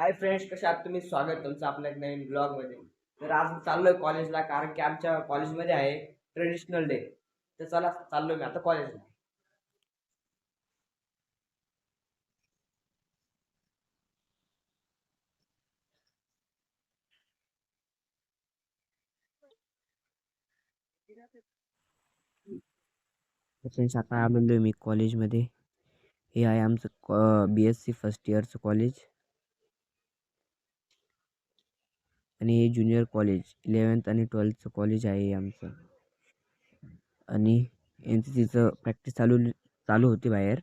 Hi friends, कशा आहात तुम्ही? स्वागत तुमचं आपल्या एक नवीन ब्लॉग मध्ये. तर आज चाललोय कॉलेजला, कारण की आमच्या कॉलेजमध्ये आहे ट्रेडिशनल डे. तर चला चाललोय मी आता कॉलेजला. फ्रेंड्स, आता आलेलो आहे मी कॉलेजमध्ये. हे आहे आमचं BSc फर्स्ट इयरचं कॉलेज आणि हे ज्युनियर कॉलेज 11th आणि 12thचं कॉलेज आहे हे आमचं. आणि तिचं प्रॅक्टिस चालू चालू होती बाहेर,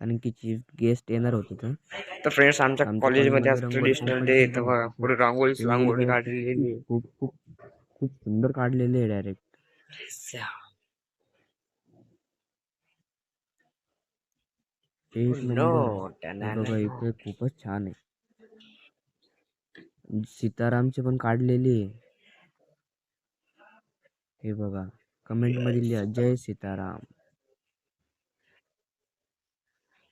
कारण की चीफ गेस्ट येणार होते. तर फ्रेंड्स, आमच्या आमच्या कॉलेजमध्ये कॉलेजमध्ये आज रंगोली ट्रेडिशनल डे कॉम्पिटिशन तर पण बघा, होतं. खूप पुढे रांगोळीच रांगोळी वेगवेगळ्या काढलेली आहे. खूप खूप खूप सुंदर काढलेले आहे डायरेक्ट. एक नो. नंबर. हे बघा, इथे खूपच छान आहे. सीतारामचे पण काढलेले आहे. हे बघा, कमेंट मध्ये लिहा जय सीताराम.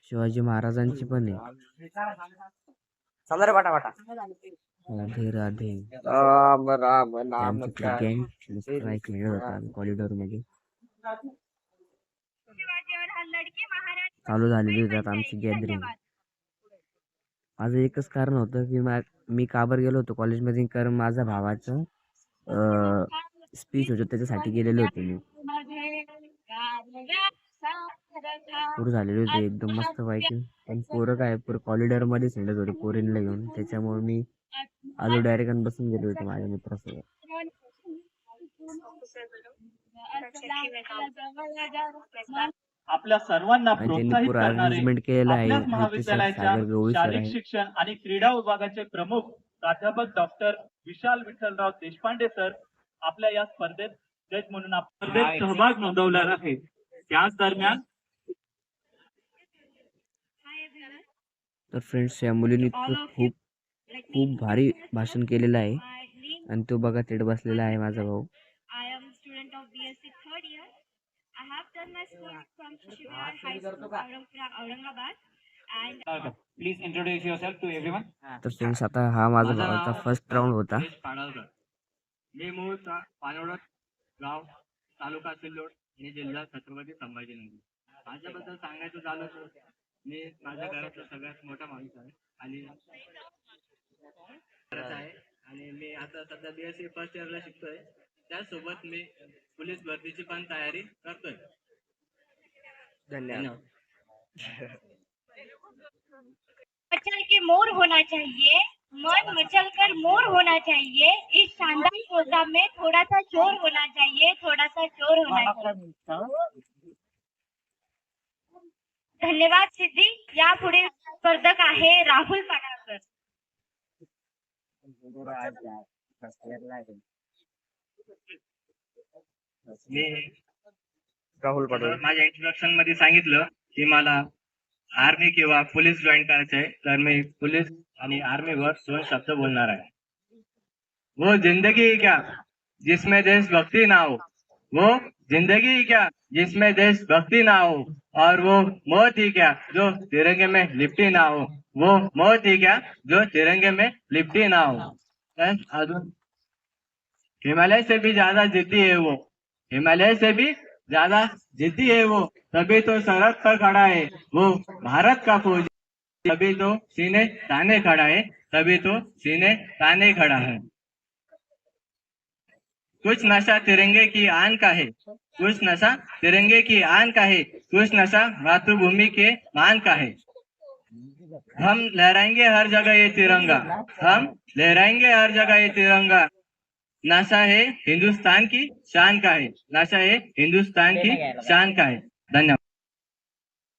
शिवाजी महाराजांची पण आहे. चला रे बाटा बाटा. राधे राधे. राम राम हे नाम आमची पुढे का गँग मित्र खेळत होता कॉरिडॉर मध्ये. चालू झालेली होती आता आमची गॅदरिंग. माझं एकच कारण होतं की मी का बरं गेलो होतो कॉलेजमध्ये, कारण माझ्या भावाचं स्पीच होतं, त्याच्यासाठी गेलेले होते मी. पुढे झालेले होते एकदम मस्त पैकी. पण पोरं काय पुरं कॉरिडॉर मध्ये हिंडत होते पोरींना घेऊन, त्याच्यामुळे मी आलो डायरेक्ट आणि बसून गेलो होतो माझ्या मित्रासोबत. आपल्या सर्वांना आणि त्यांनी प्रोत्साहित पुरा करणारे अरेंजमेंट केलेलं आहे. आपल्याच आमचे सर महाविद्यालयाच्या सागर गवळी सर शारीरिक आहे. शिक्षण आणि क्रीडा विभागाचे प्रमुख प्राध्यापक डॉक्टर विशाल विठ्ठलराव देशपांडे सर आपल्या या स्पर्धेत जज म्हणून स्पर्धेत सहभाग नोंदवणार आहे. त्याच दरम्यान तर फ्रेंड्स, या मुलीने तर खूप खूप भारी भाषण केलेलं आहे. आणि तो बघा तिथे बसलेला आहे माझा भाऊ. Please introduce yourself to everyone. तर फ्रेंड्स, आता हा माझा भावाचा फर्स्ट राऊंड होता. मी मूळचा पानवडत गाव, तालुका सिल्लोड आणि जिल्हा छत्रपती संभाजीनगर. माझ्याबद्दल सांगायचं झालं तर मी माझ्या घरातला सगळ्यात मोठा माणूस आहे आणि आणि मी आता सध्या BSc फर्स्ट इयरला शिकतोय. त्यासोबत मी पोलीस भरतीची पण तयारी करतोय. धन्यवाद. मचल के मोर होना चाहिए, मन मचल कर मोर होना चाहिए, इस शानदार प्रोग्राम में थोड़ा सा शोर होना चाहिए, थोड़ा सा शोर होना चाहिए. धन्यवाद सिद्धी. यापुढे स्पर्धक आहे राहुल पाडाळकर. मी राहुल पाटील. माझ्या इंट्रोडक्शन मध्ये सांगितलं की मला आर्मी किंवा पोलीस जॉईन करायचं आहे, तर मी पोलीस आणि आर्मी वर 2 शब्द बोलणार आहे. वो जिंदगी क्या जिसमें देशभक्ति ना हो, वो जिंदगी क्या जिसमें देशभक्ति ना हो, और वो मौत ही क्या जो तिरंगे में लिपटी ना हो, वो मौत ही क्या जो तिरंगे में लिपटी ना हो. अजून हिमालय से भी ज्यादा जिद्दी है वो, हिमालय से भी ज्यादा जिद्दी है वो, तभी तो सरहद पर खड़ा है वो भारत का फौजी, तभी तो सीने ताने खड़ा है, तभी तो सीने ताने खड़ा है. कुछ नशा तिरंगे की आन का है, कुछ नशा तिरंगे की आन का है, कुछ नशा मातृभूमि के मान का है. हम लहराएंगे हर जगह ये तिरंगा, हम लहराएंगे हर जगह ये तिरंगा. नशा है हिंदुस्तान की शान का है, नशा है हिंदुस्तान की शान का है. धन्यवाद.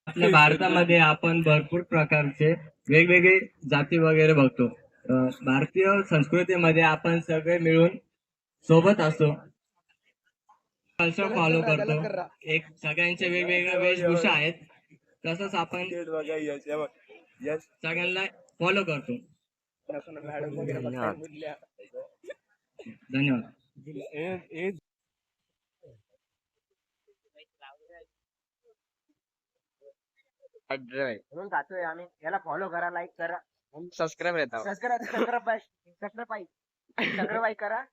आपल्या भारतामध्ये आपण भरपूर प्रकारचे वेगवेगळे जाती वगैरे बघतो. भारतीय संस्कृतीमध्ये आपण सगळे मिळून सोबत असतो, कल्चर फॉलो करतो. एक सगळ्यांचे वेगवेगळ्या वेशभूषा आहेत, तसंच आपण सगळ्यांना फॉलो करतो. धन्यवाद. धन्यवाद. म्हणून जातोय आम्ही. याला फॉलो करा, लाईक करा, सबस्क्राईब येतात सबस्क्राईब करा.